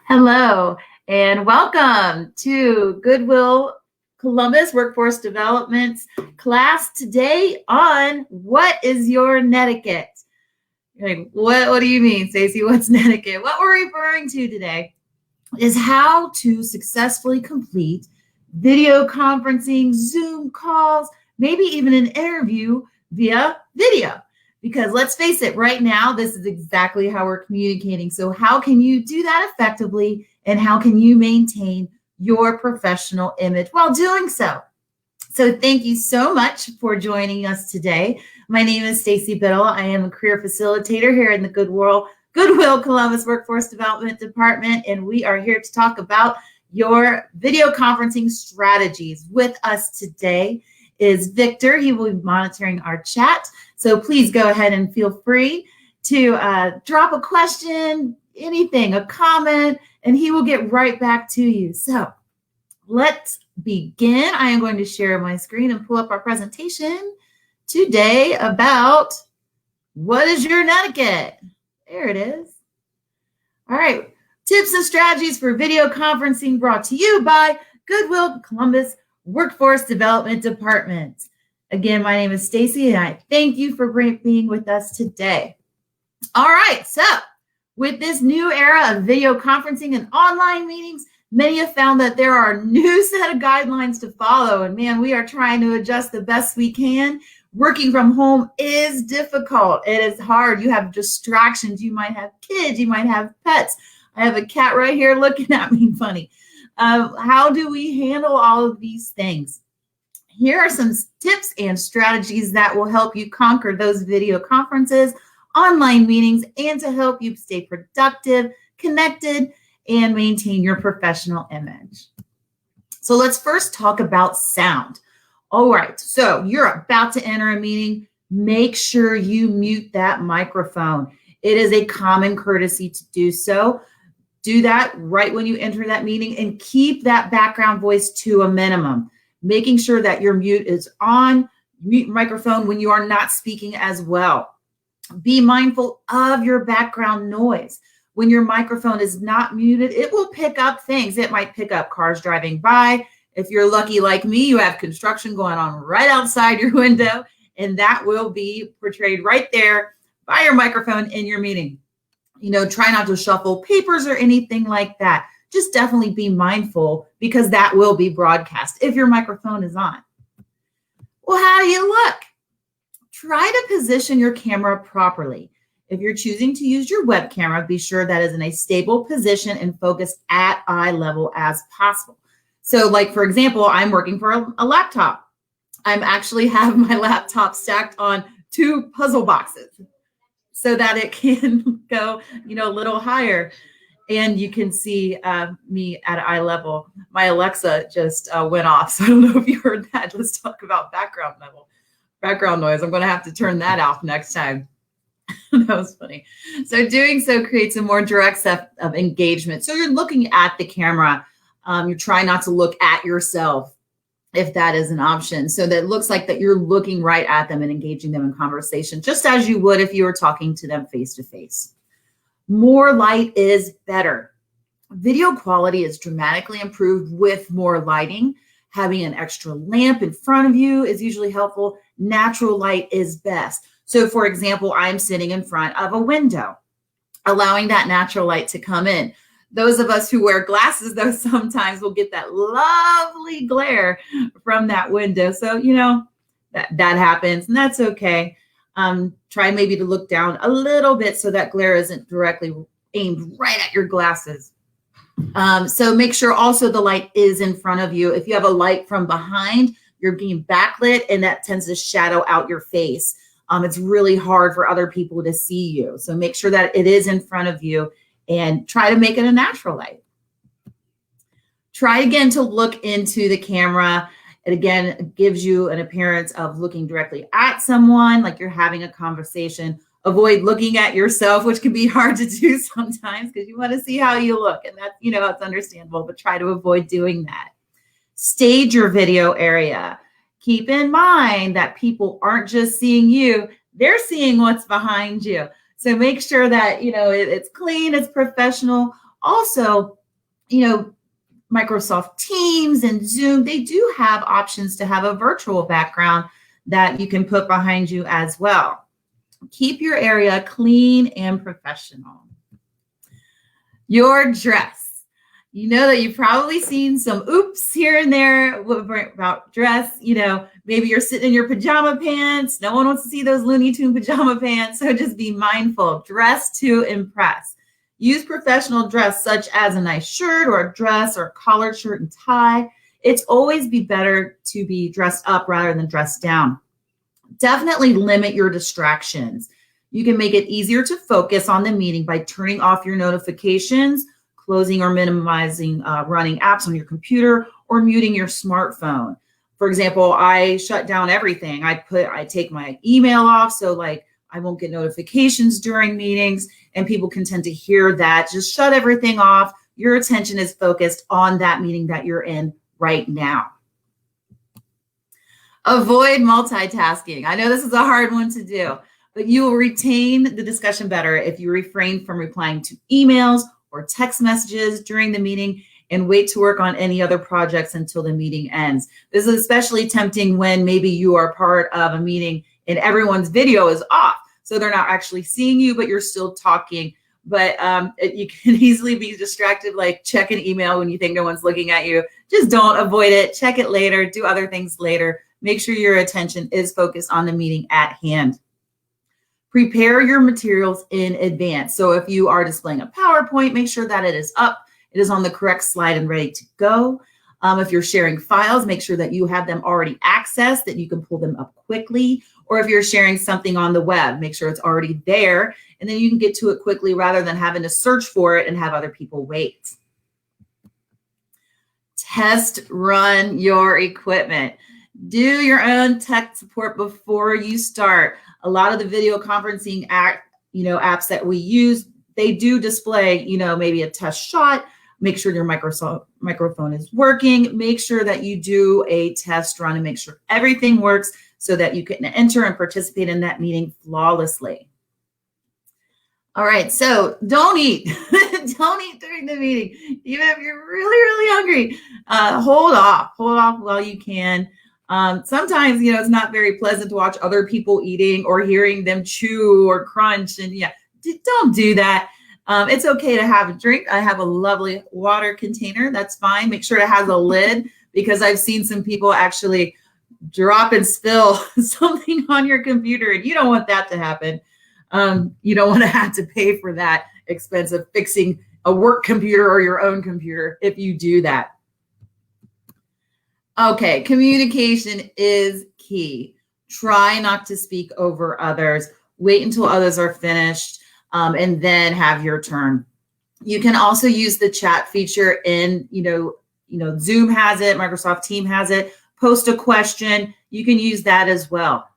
Hello, and welcome to Goodwill Columbus Workforce Development class today on what is your netiquette? You're like, what do you mean, Stacey? What's netiquette? What we're referring to today is how to successfully complete video conferencing, Zoom calls, maybe even an interview via video. Because let's face it, right now, this is exactly how we're communicating. So how can you do that effectively, and how can you maintain your professional image while doing so? So thank you so much for joining us today. My name is Stacey Biddle. I am a career facilitator here in the Goodwill Columbus Workforce Development Department, and we are here to talk about your video conferencing strategies. With us today is Victor. He will be monitoring our chat. So please go ahead and feel free to drop a question, anything, a comment, and he will get right back to you. So let's begin. I am going to share my screen and pull up our presentation today about what is your netiquette. There it is. All right. Tips and strategies for video conferencing brought to you by Goodwill Columbus Workforce Development Department. Again, my name is Stacey, and I thank you for being with us today. All right, so with this new era of video conferencing and online meetings, many have found that there are a new set of guidelines to follow, and man, we are trying to adjust the best we can. Working from home is difficult. It is hard. You have distractions. You might have kids. You might have pets. I have a cat right here looking at me funny. How do we handle all of these things? Here are some tips and strategies that will help you conquer those video conferences, online meetings, and to help you stay productive, connected, and maintain your professional image. So let's first talk about sound. All right, so you're about to enter a meeting. Make sure you mute that microphone. It is a common courtesy to do so. Do that right when you enter that meeting and keep that background voice to a minimum. Making sure that your mute is on, mute microphone when you are not speaking as well. Be mindful of your background noise. When your microphone is not muted, it will pick up things. It might pick up cars driving by. If you're lucky like me, you have construction going on right outside your window, and that will be portrayed right there by your microphone in your meeting. You know, try not to shuffle papers or anything like that. Just definitely be mindful because that will be broadcast if your microphone is on. Well, how do you look? Try to position your camera properly. If you're choosing to use your web camera, be sure that is in a stable position and focused at eye level as possible. So like, for example, I'm working for a laptop. I'm actually have my laptop stacked on 2 puzzle boxes so that it can go, a little higher. And you can see me at eye level. My Alexa just went off, so I don't know if you heard that. Let's talk about background noise. I'm going to have to turn that off next time. That was funny. So doing so creates a more direct set of engagement. So you're looking at the camera. You're trying not to look at yourself if that is an option. So that it looks like that you're looking right at them and engaging them in conversation, just as you would if you were talking to them face to face. More light is better. Video quality is dramatically improved with more lighting. Having an extra lamp in front of you is usually helpful. Natural light is best. So for example, I'm sitting in front of a window, allowing that natural light to come in. Those of us who wear glasses, though, sometimes will get that lovely glare from that window. So, that happens, and that's okay. Try maybe to look down a little bit so that glare isn't directly aimed right at your glasses. So make sure also the light is in front of you. If you have a light from behind, you're being backlit, and that tends to shadow out your face. It's really hard for other people to see you. So make sure that it is in front of you and try to make it a natural light. Try again to look into the camera. It again gives you an appearance of looking directly at someone, like you're having a conversation. Avoid looking at yourself, which can be hard to do sometimes because you want to see how you look. And that's, it's understandable, but try to avoid doing that. Stage your video area. Keep in mind that people aren't just seeing you, they're seeing what's behind you. So make sure that, it's clean, it's professional. Also, Microsoft Teams and Zoom, they do have options to have a virtual background that you can put behind you as well. Keep your area clean and professional. Your dress. You know that you've probably seen some oops here and there about dress. Maybe you're sitting in your pajama pants. No one wants to see those Looney Tune pajama pants. So just be mindful. Dress to impress. Use professional dress such as a nice shirt or a dress or a collared shirt and tie. It's always be better to be dressed up rather than dressed down. Definitely limit your distractions. You can make it easier to focus on the meeting by turning off your notifications, closing or minimizing running apps on your computer, or muting your smartphone. For example, I shut down everything. I take my email off, so I won't get notifications during meetings, and people can tend to hear that. Just shut everything off. Your attention is focused on that meeting that you're in right now. Avoid multitasking. I know this is a hard one to do, but you will retain the discussion better if you refrain from replying to emails or text messages during the meeting and wait to work on any other projects until the meeting ends. This is especially tempting when maybe you are part of a meeting and everyone's video is off. So they're not actually seeing you, but you're still talking. But you can easily be distracted, like check an email when you think no one's looking at you. Just don't avoid it. Check it later. Do other things later. Make sure your attention is focused on the meeting at hand. Prepare your materials in advance. So if you are displaying a PowerPoint, make sure that it is up, it is on the correct slide and ready to go. If you're sharing files, make sure that you have them already accessed, that you can pull them up quickly. Or if you're sharing something on the web, make sure it's already there, and then you can get to it quickly rather than having to search for it and have other people wait. Test run your equipment. Do your own tech support before you start. A lot of the video conferencing apps that we use, they do display, maybe a test shot. Make sure your microphone is working. Make sure that you do a test run and make sure everything works so that you can enter and participate in that meeting flawlessly. All right, so don't eat. Don't eat during the meeting. Even if you're really, really hungry, hold off while you can. Sometimes, it's not very pleasant to watch other people eating or hearing them chew or crunch. And don't do that. It's okay to have a drink. I have a lovely water container. That's fine. Make sure it has a lid, because I've seen some people actually drop and spill something on your computer, and you don't want that to happen. You don't want to have to pay for that expense of fixing a work computer or your own computer if you do that. Okay, communication is key. Try not to speak over others. Wait until others are finished, and then have your turn. You can also use the chat feature in, Zoom has it, Microsoft Teams has it. Post a question. You can use that as well.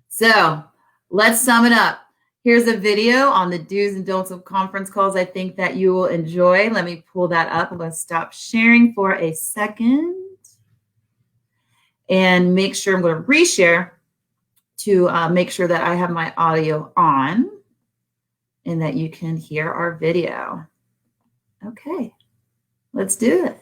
So let's sum it up. Here's a video on the do's and don'ts of conference calls I think that you will enjoy. Let me pull that up. I'm going to stop sharing for a second and make sure I'm going to reshare to make sure that I have my audio on and that you can hear our video. Okay, let's do it.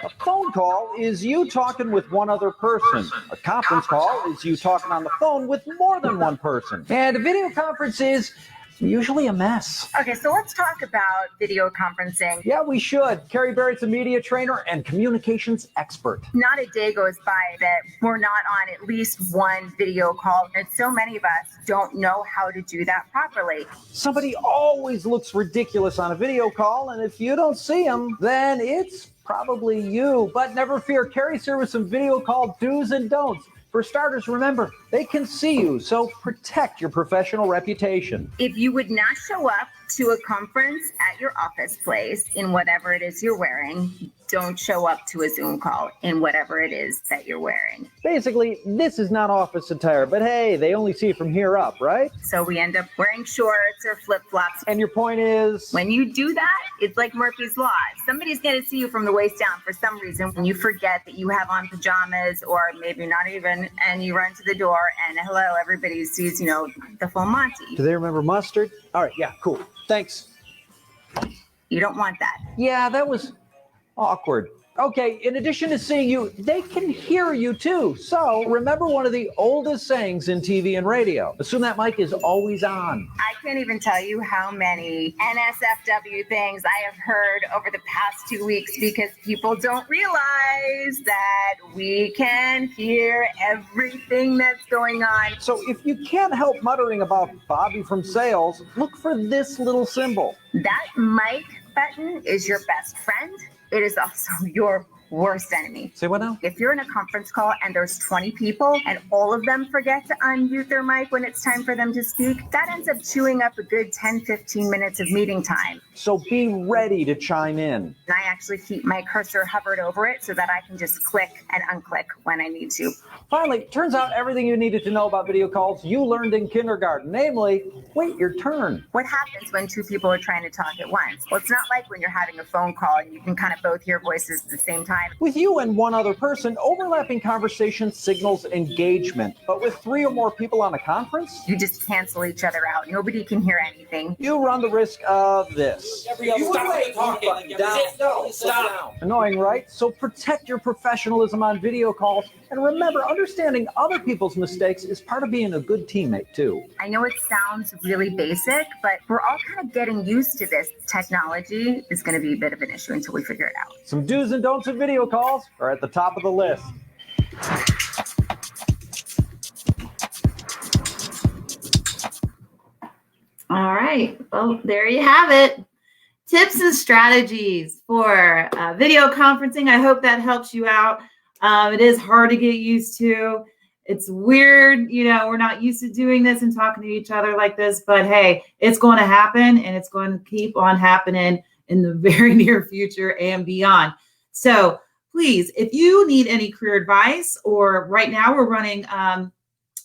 A phone call is you talking with one other person. A conference call is you talking on the phone with more than one person. And a video conference is usually a mess. Okay, so let's talk about video conferencing. Yeah, we should. Carrie Barrett's a media trainer and communications expert. Not a day goes by that we're not on at least one video call. And so many of us don't know how to do that properly. Somebody always looks ridiculous on a video call, and if you don't see them, then it's probably you. But never fear, Carrie's here with some video call do's and don'ts. For starters, remember, they can see you, so protect your professional reputation. If you would not show up to a conference at your office place in whatever it is you're wearing, don't show up to a Zoom call in whatever it is that you're wearing. Basically, this is not office attire, but hey, they only see it from here up, right? So we end up wearing shorts or flip-flops. And your point is? When you do that, it's like Murphy's Law. Somebody's going to see you from the waist down for some reason when you forget that you have on pajamas, or maybe not even, and you run to the door and hello, everybody sees, the full Monty. Do they remember mustard? All right, yeah, cool. Thanks. You don't want that. Yeah, that was awkward. Okay, in addition to seeing you, they can hear you too. So remember one of the oldest sayings in TV and radio. Assume that mic is always on. I can't even tell you how many NSFW things I have heard over the past 2 weeks because people don't realize that we can hear everything that's going on. So if you can't help muttering about Bobby from sales, look for this little symbol. That mic button is your best friend. It is also your worst enemy. Say what now? If you're in a conference call and there's 20 people and all of them forget to unmute their mic when it's time for them to speak, that ends up chewing up a good 10-15 minutes of meeting time. So be ready to chime in. And I actually keep my cursor hovered over it so that I can just click and unclick when I need to. Finally, turns out everything you needed to know about video calls you learned in kindergarten, namely, wait your turn. What happens when two people are trying to talk at once? Well, it's not like when you're having a phone call and you can kind of both hear voices at the same time. With you and one other person, overlapping conversation signals engagement. But with 3 or more people on a conference, You just cancel each other out. Nobody can hear anything. you run the risk of this. Annoying, right? So protect your professionalism on video calls. And remember, understanding other people's mistakes is part of being a good teammate, too. I know it sounds really basic, but we're all kind of getting used to this. Technology is going to be a bit of an issue until we figure it out. Some do's and don'ts of video calls are at the top of the list. All right. Well, there you have it. Tips and strategies for video conferencing. I hope that helps you out. It is hard to get used to. It's weird, we're not used to doing this and talking to each other like this, but hey, it's going to happen and it's going to keep on happening in the very near future and beyond. So please, if you need any career advice, or right now we're running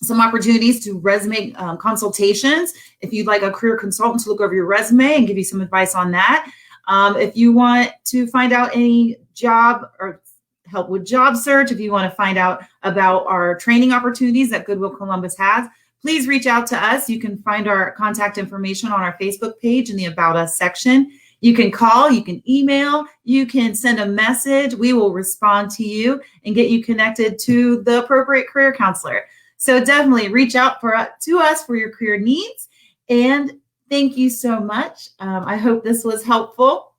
some opportunities to resume consultations. If you'd like a career consultant to look over your resume and give you some advice on that. If you want to find out any job or help with job search, if you want to find out about our training opportunities that Goodwill Columbus has, please reach out to us. You can find our contact information on our Facebook page in the About Us section. You can call, you can email, you can send a message. We will respond to you and get you connected to the appropriate career counselor. So definitely reach out to us for your career needs. And thank you so much. I hope this was helpful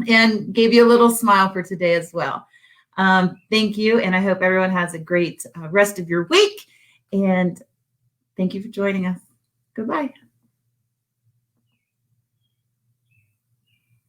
and gave you a little smile for today as well. Thank you. And I hope everyone has a great rest of your week. And thank you for joining us. Goodbye.